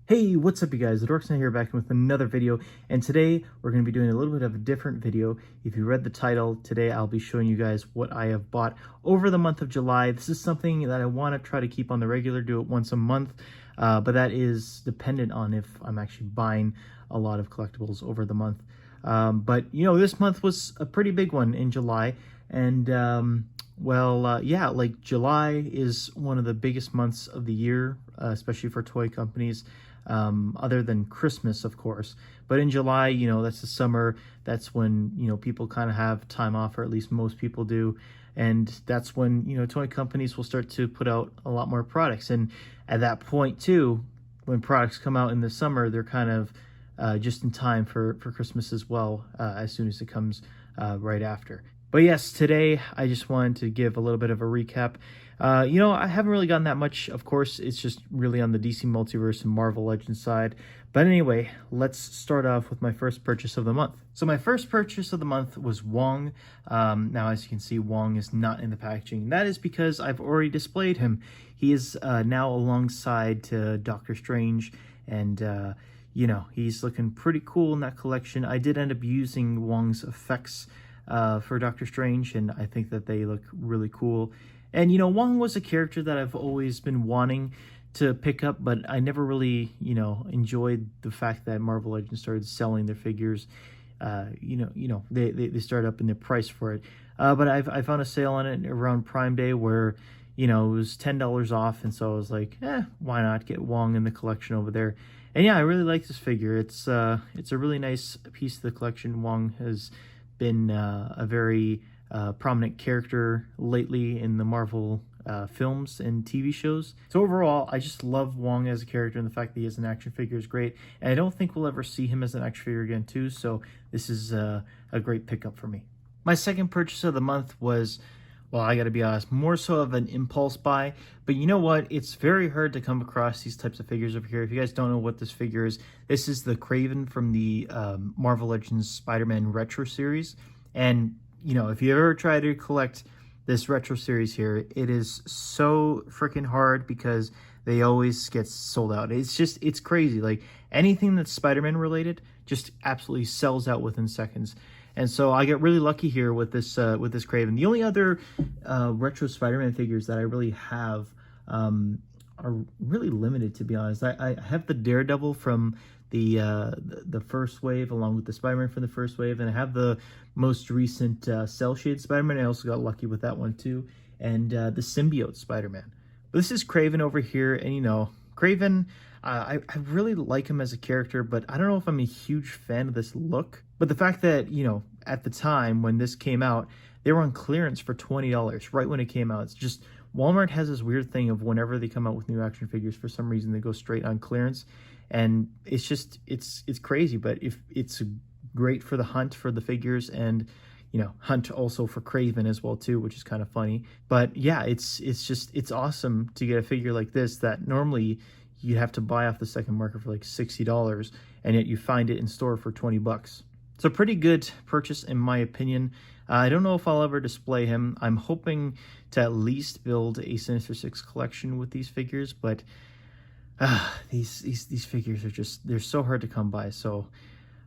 Hey, what's up you guys? The Dorkson here back with another video, and today we're going to be doing a little bit of a different video. If you read the title, today I'll be showing you guys what I have bought over the month of July. This is something that I want to try to keep on the regular, do it once a month, but that is dependent on if I'm actually buying a lot of collectibles over the month. But you know, this month was a pretty big one in July, and yeah, like July is one of the biggest months of the year, especially for toy companies. Other than Christmas, of course. But in July, you know, that's the summer. That's when, you know, people kind of have time off, or at least most people do. And that's when, you know, toy companies will start to put out a lot more products. And at that point, too, when products come out in the summer, they're kind of just in time for Christmas as well, as soon as it comes right after. But yes, today I just wanted to give a little bit of a recap. You know, I haven't really gotten that much. Of course, it's just really on the DC Multiverse and Marvel Legends side. But anyway, let's start off with my first purchase of the month. So my first purchase of the month was Wong. Now, as you can see, Wong is not in the packaging. That is because I've already displayed him. He is now alongside to Doctor Strange, and you know, he's looking pretty cool in that collection. I did end up using Wong's effects for Doctor Strange, and I think that they look really cool. And, you know, Wong was a character that I've always been wanting to pick up, but I never really, you know, enjoyed the fact that Marvel Legends started selling their figures. They started up in their price for it. But I found a sale on it around Prime Day where, you know, it was $10 off, and so I was like, why not get Wong in the collection over there? And yeah, I really like this figure. It's a really nice piece of the collection. Wong has been a very prominent character lately in the Marvel films and TV shows. So overall, I just love Wong as a character, and the fact that he has an action figure is great. And I don't think we'll ever see him as an action figure again too, so this is a great pickup for me. My second purchase of the month was, well, I gotta be honest, more so of an impulse buy. But you know what? It's very hard to come across these types of figures over here. If you guys don't know what this figure is, this is the Kraven from the Marvel Legends Spider-Man Retro Series. And you know, if you ever try to collect this retro series here, it is so freaking hard because they always get sold out. It's crazy. Like anything that's Spider-Man related just absolutely sells out within seconds. And so I get really lucky here with this Kraven. The only other retro Spider-Man figures that I really have are really limited, to be honest. I have the Daredevil from the first wave, along with the Spider-Man from the first wave, and I have the most recent Cell Shade Spider-Man. I also got lucky with that one too, and the Symbiote Spider-Man. But this is Kraven over here, and you know, Kraven, I really like him as a character, but I don't know if I'm a huge fan of this look. But the fact that, you know, at the time when this came out, they were on clearance for $20 right when it came out. It's just, Walmart has this weird thing of whenever they come out with new action figures, for some reason they go straight on clearance, and it's just it's crazy. But if it's great for the hunt for the figures, and you know, hunt also for Kraven as well too, which is kind of funny. But yeah, it's awesome to get a figure like this that normally you have to buy off the second market for like $60, and yet you find it in store for 20 bucks. It's a pretty good purchase in my opinion. I don't know if I'll ever display him. I'm hoping to at least build a Sinister Six collection with these figures, but these figures are just, they're so hard to come by, so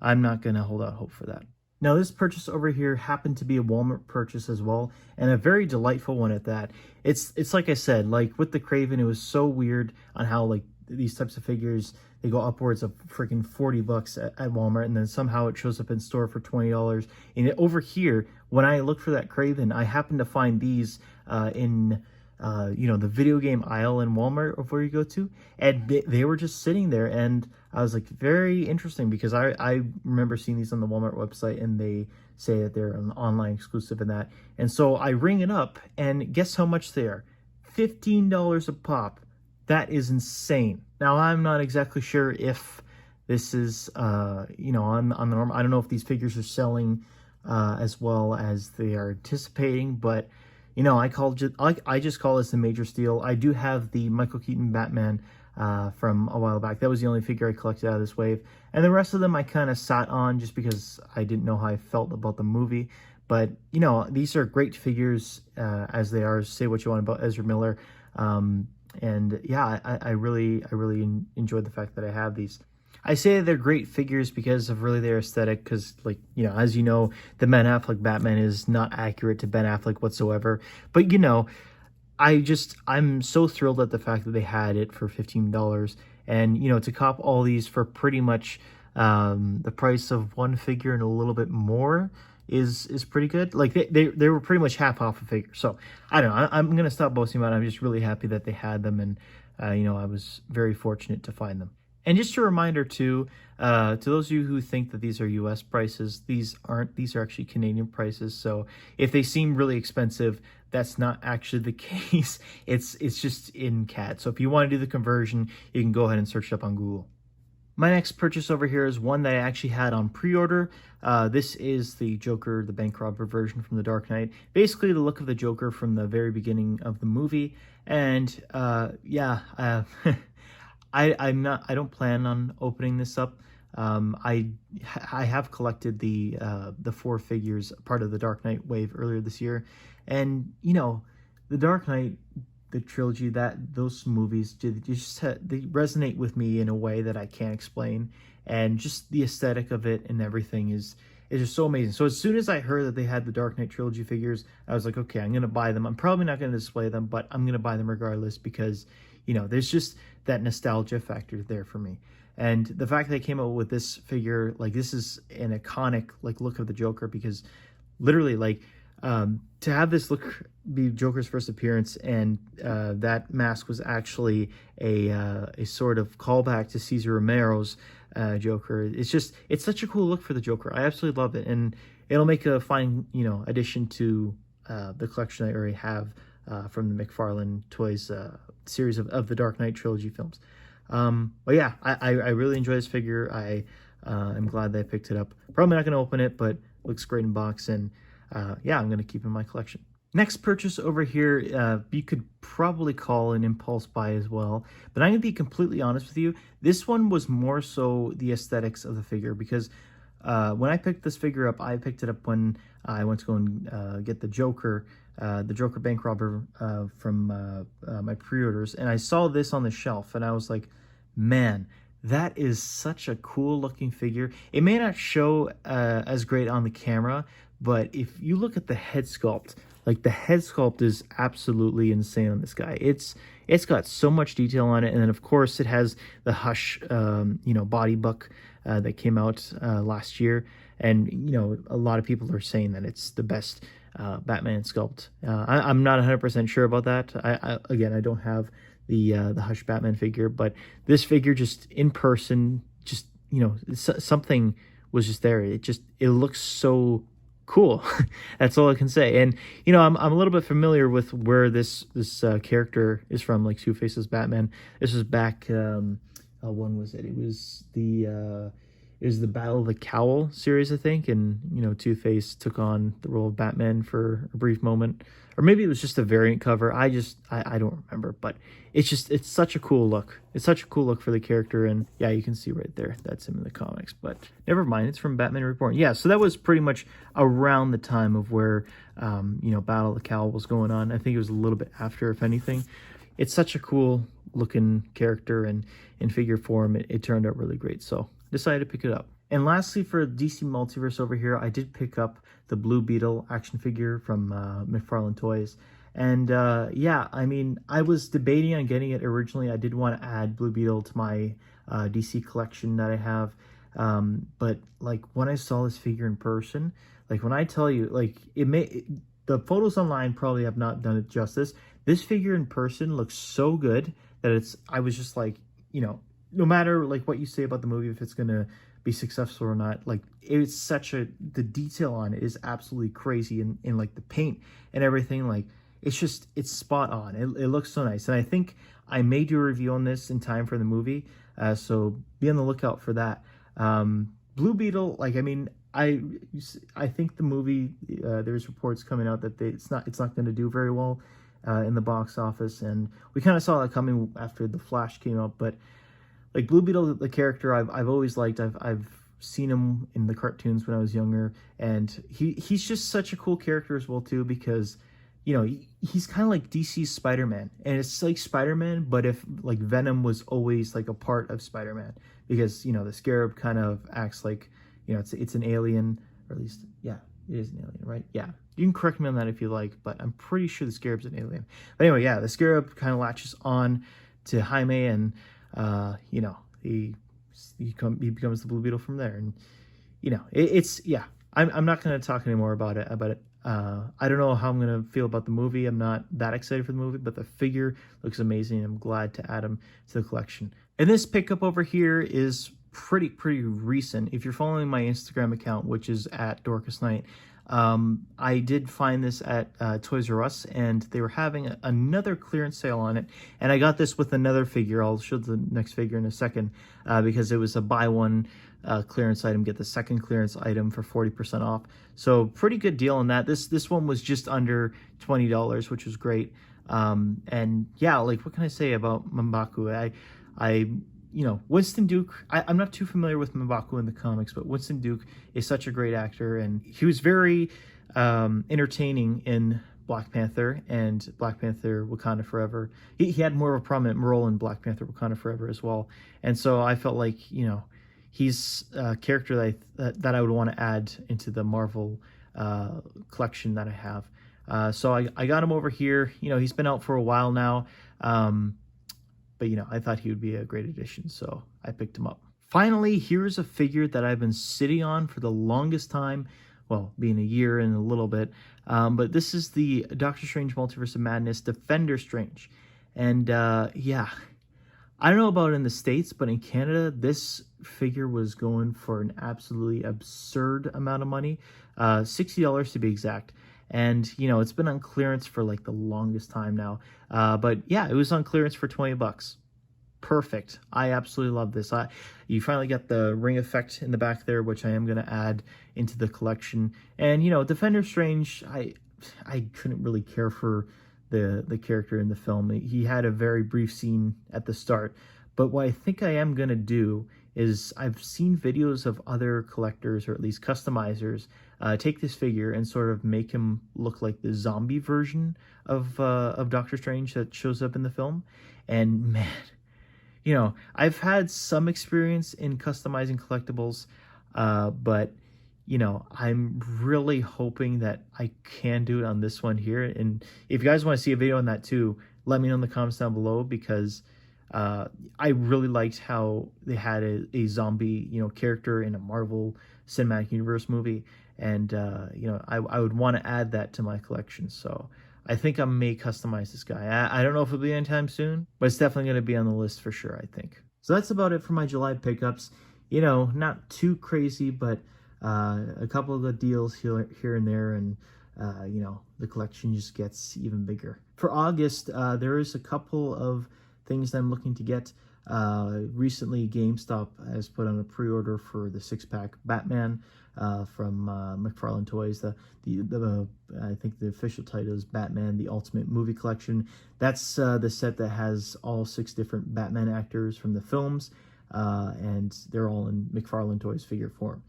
I'm not going to hold out hope for that. Now, this purchase over here happened to be a Walmart purchase as well, and a very delightful one at that. It's like I said, like with the Kraven, it was so weird on how like these types of figures, they go upwards of freaking 40 bucks at Walmart, and then somehow it shows up in store for $20. And over here, when I look for that Kraven, I happen to find these in you know, the video game aisle in Walmart, or where you go to, and they were just sitting there, and I was like, very interesting, because I remember seeing these on the Walmart website, and they say that they're an online exclusive and that, and so I ring it up, and guess how much they are? $15 a pop. That is insane. Now, I'm not exactly sure if this is, you know, on the norm. I don't know if these figures are selling as well as they are anticipating, but, you know, I just call this a major steal. I do have the Michael Keaton Batman from a while back. That was the only figure I collected out of this wave. And the rest of them I kind of sat on just because I didn't know how I felt about the movie. But, you know, these are great figures as they are. Say what you want about Ezra Miller. And yeah, I really enjoyed the fact that I have these. I say they're great figures because of really their aesthetic. Because, like, you know, as you know, the Ben Affleck Batman is not accurate to Ben Affleck whatsoever. But, you know, I'm so thrilled at the fact that they had it for $15, and, you know, to cop all these for pretty much the price of one figure and a little bit more is pretty good. Like, they were pretty much half off a figure. So I don't know. I'm gonna stop boasting about it. I'm just really happy that they had them, and you know, I was very fortunate to find them. And just a reminder too, to those of you who think that these are U.S. prices, these aren't. These are actually Canadian prices. So if they seem really expensive, that's not actually the case. It's just in CAD. So if you want to do the conversion, you can go ahead and search it up on Google. My next purchase over here is one that I actually had on pre-order. This is the Joker, the bank robber version from The Dark Knight. Basically the look of the Joker from the very beginning of the movie. And yeah, I don't plan on opening this up. I have collected the 4 figures, part of the Dark Knight wave earlier this year, and you know, the Dark Knight, the trilogy, that those movies they resonate with me in a way that I can't explain, and just the aesthetic of it and everything is just so amazing. So as soon as I heard that they had the Dark Knight trilogy figures, I was like, okay, I'm gonna buy them. I'm probably not gonna display them, but I'm gonna buy them regardless because, you know, there's just that nostalgia factor there for me. And the fact that they came up with this figure, like, this is an iconic like look of the Joker, because literally, like, to have this look be Joker's first appearance, and that mask was actually a sort of callback to Cesar Romero's Joker. It's such a cool look for the Joker. I absolutely love it, and it'll make a fine, you know, addition to the collection I already have from the McFarlane Toys series of the Dark Knight trilogy films. But yeah, I really enjoy this figure. I'm glad that I picked it up. Probably not going to open it, but looks great in box, and yeah, I'm going to keep it in my collection. Next purchase over here, you could probably call an impulse buy as well, but I'm going to be completely honest with you. This one was more so the aesthetics of the figure, because when I picked this figure up, I picked it up when I went to go and get the Joker bank robber from my pre-orders, and I saw this on the shelf, and I was like, man, that is such a cool looking figure. It may not show as great on the camera, but if you look at the head sculpt, like, the head sculpt is absolutely insane on this guy. It's got so much detail on it, and then of course it has the Hush, you know, body book that came out last year, and you know, a lot of people are saying that it's the best Batman sculpt. I'm not 100% sure about that. Again, I don't have the Hush Batman figure, but this figure, just in person, just, you know, something was just there. It looks so cool. That's all I can say. And you know, I'm a little bit familiar with where this character is from, like Two-Face's Batman. This was back, when was it? It was the Battle of the Cowl series, I think, and you know, Two-Face took on the role of Batman for a brief moment, or maybe it was just a variant cover. I don't remember, but it's such a cool look. It's such a cool look for the character, and yeah, you can see right there, that's him in the comics, but never mind, it's from Batman Reborn. Yeah, so that was pretty much around the time of where you know, Battle of the Cowl was going on. I think it was a little bit after, if anything. It's such a cool looking character, and in figure form, it turned out really great, so decided to pick it up. And lastly, for DC Multiverse over here, I did pick up the Blue Beetle action figure from McFarlane Toys. And yeah, I mean, I was debating on getting it originally. I did want to add Blue Beetle to my DC collection that I have. But like, when I saw this figure in person, like, when I tell you, like, the photos online probably have not done it justice. This figure in person looks so good that I was just like, you know, no matter like what you say about the movie, if it's gonna be successful or not, like, it's the detail on it is absolutely crazy, and in like the paint and everything, like, it's spot on. It looks so nice, and I think I may do a review on this in time for the movie, so be on the lookout for that. Blue Beetle, like, I mean, I think the movie, there's reports coming out that it's not going to do very well in the box office, and we kind of saw that coming after The Flash came out. But like, Blue Beetle, the character, I've always liked. I've seen him in the cartoons when I was younger, and he's just such a cool character as well too, because, he's kind of like DC's Spider-Man, and it's like Spider-Man, but if like Venom was always like a part of Spider-Man, because the Scarab kind of acts like it's an alien, or at least it is an alien, right? Yeah, you can correct me on that if you like, but I'm pretty sure the Scarab's an alien. But anyway, the Scarab kind of latches on to Jaime, and he becomes the Blue Beetle from there, and it's I'm not going to talk anymore about it. I don't know how I'm going to feel about the movie. I'm not that excited for the movie, but the figure looks amazing. I'm glad to add him to the collection. And this pickup over here is pretty recent. If you're following my Instagram account, which is at Dorcas Knight, I did find this at Toys R Us, and they were having another clearance sale on it. And I got this with another figure. I'll show the next figure in a second, because it was a buy one clearance item, get the second clearance item for 40% off. So pretty good deal on that. This one was just under $20, which was great. And yeah, like, what can I say about M'Baku? Winston Duke, I'm not too familiar with M'Baku in the comics, but Winston Duke is such a great actor, and he was very entertaining in Black Panther and Black Panther Wakanda Forever. He had more of a prominent role in Black Panther Wakanda Forever as well. And so I felt like, he's a character that I would want to add into the Marvel collection that I have. So I got him over here. He's been out for a while now. But, I thought he would be a great addition, so I picked him up. Finally, here's a figure that I've been sitting on for the longest time, well, being a year and a little bit. But this is the Doctor Strange Multiverse of Madness Defender Strange. And, I don't know about in the States, but in Canada, this figure was going for an absolutely absurd amount of money, $60 to be exact. And, it's been on clearance for like the longest time now. But yeah, it was on clearance for $20. Perfect. I absolutely love this. You finally got the ring effect in the back there, which I am going to add into the collection. And, Defender Strange, I couldn't really care for the character in the film. He had a very brief scene at the start. But what I think I am going to do is, I've seen videos of other collectors, or at least customizers, take this figure and sort of make him look like the zombie version of Doctor Strange that shows up in the film. And man, I've had some experience in customizing collectibles, but I'm really hoping that I can do it on this one here. And if you guys want to see a video on that too, let me know in the comments down below, because I really liked how they had a zombie, character in a Marvel Cinematic Universe movie. And, I would want to add that to my collection. So I think I may customize this guy. I don't know if it'll be anytime soon, but it's definitely going to be on the list for sure, I think. So that's about it for my July pickups. Not too crazy, but a couple of the deals here and there, and the collection just gets even bigger. For August, there is a couple of things that I'm looking to get. Recently, GameStop has put on a pre-order for the 6-pack Batman from McFarlane Toys. I think the official title is Batman: The Ultimate Movie Collection. That's the set that has all 6 different Batman actors from the films, and they're all in McFarlane Toys figure form.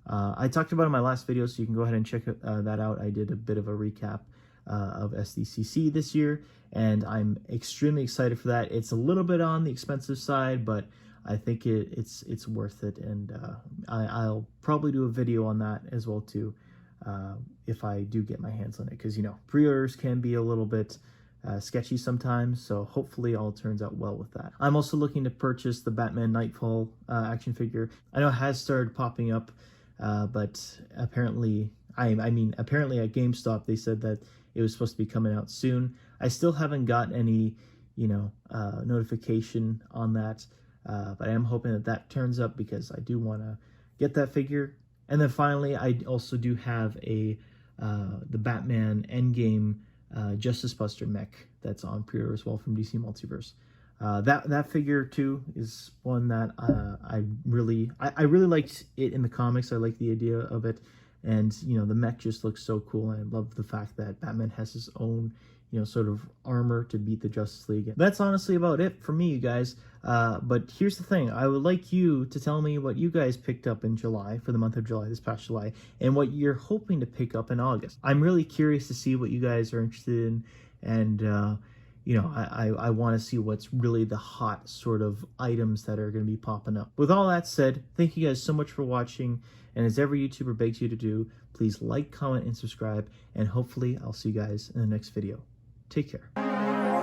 I talked about it in my last video, so you can go ahead and check that out. I did a bit of a recap of SDCC this year, and I'm extremely excited for that. It's a little bit on the expensive side, but I think it's worth it, and I'll probably do a video on that as well too, if I do get my hands on it, because pre-orders can be a little bit sketchy sometimes, so hopefully all turns out well with that. I'm also looking to purchase the Batman Nightfall action figure. I know it has started popping up, but apparently, apparently at GameStop they said that it was supposed to be coming out soon. I still haven't got any, notification on that, but I am hoping that turns up, because I do want to get that figure. And then finally, I also do have the Batman Endgame Justice Buster mech that's on pre-order as well from DC Multiverse. That figure too is one that I really liked it in the comics. I like the idea of it, and the mech just looks so cool. And I love the fact that Batman has his own sort of armor to beat the Justice League. That's honestly about it for me, you guys. But here's the thing. I would like you to tell me what you guys picked up in July, for the month of July, this past July, and what you're hoping to pick up in August. I'm really curious to see what you guys are interested in, and I want to see what's really the hot sort of items that are going to be popping up. With all that said, thank you guys so much for watching, and as every YouTuber begs you to do, please like, comment, and subscribe, and hopefully I'll see you guys in the next video. Take care.